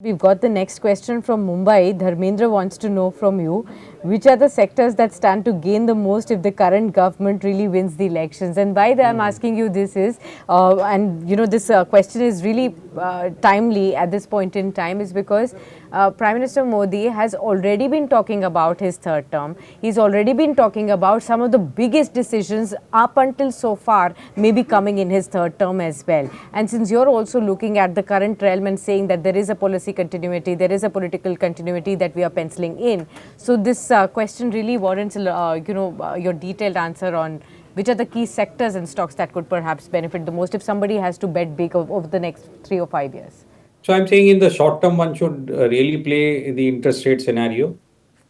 We've got the next question from Mumbai. Dharmendra wants to know from you, which are the sectors that stand to gain the most if the current government really wins the elections? And why I'm asking you this is, and this question is really timely at this point in time, is because Prime Minister Modi has already been talking about his third term. He's already been talking about some of the biggest decisions up until so far may be coming in his third term as well. And since you're also looking at the current realm and saying that there is a policy continuity, there is a political continuity that we are penciling in. So this question really warrants, your detailed answer on which are the key sectors and stocks that could perhaps benefit the most if somebody has to bet big over the next 3 or 5 years. So I'm saying in the short term, one should really play the interest rate scenario.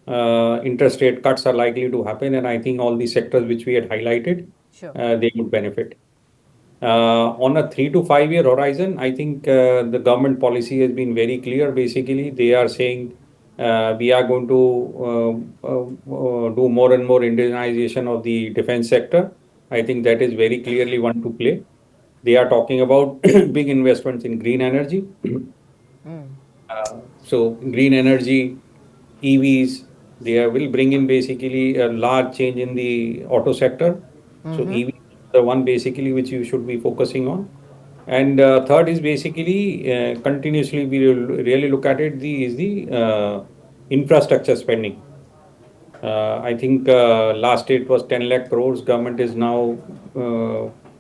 Interest rate cuts are likely to happen, and I think all the sectors which we had highlighted, Sure. they would benefit. On a 3 to 5 year horizon, I think the government policy has been very clear. Basically, they are saying we are going to do more and more indigenization of the defense sector. I think that is very clearly one to play. They are talking about big investments in green energy. So green energy, EVs, they will bring in basically a large change in the auto sector. So EV is the one basically which you should be focusing on. And third is basically continuously we will really look at it. The is the infrastructure spending. I think last year it was 10 lakh crores. Government is now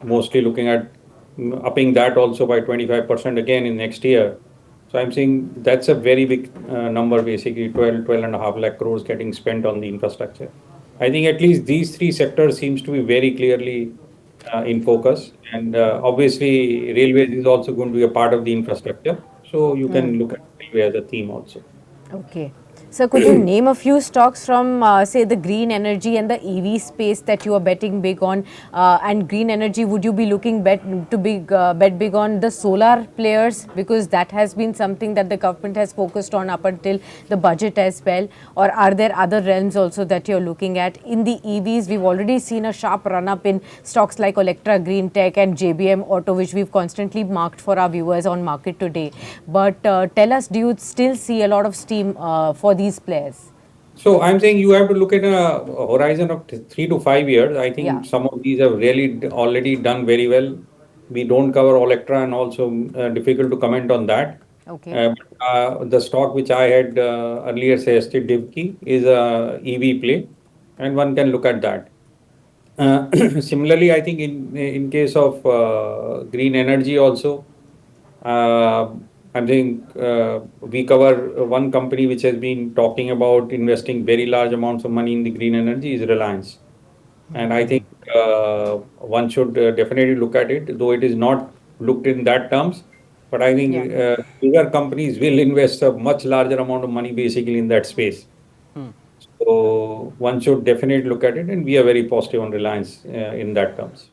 mostly looking at upping that also by 25% again in next year. So I'm saying that's a very big number, basically 12 and a half lakh crores getting spent on the infrastructure. I think at least these three sectors seems to be very clearly in focus. And obviously railways is also going to be a part of the infrastructure. So you can look at railway as a theme also. Okay. So could you name a few stocks from, say, the green energy and the EV space that you are betting big on? And green energy, would you be looking bet big on the solar players? Because that has been something that the government has focused on up until the budget as well. Or are there other realms also that you're looking at? In the EVs, we've already seen a sharp run-up in stocks like Electra Green Tech and JBM Auto, which we've constantly marked for our viewers on market today. But tell us, do you still see a lot of steam for these players? So I'm saying you have to look at a horizon of 3 to 5 years. I Yeah. think some of these have really already done very well. We don't cover Olectra and also difficult to comment on that. Okay. The stock which I had earlier suggested, Divgi, is a EV play, and one can look at that. Similarly, I think in case of green energy also, uh, I think we cover one company which has been talking about investing very large amounts of money in the green energy is Reliance. And I think one should definitely look at it, though it is not looked in that terms. But I Yeah. think bigger companies will invest a much larger amount of money basically in that space. So one should definitely look at it, and we are very positive on Reliance in that terms.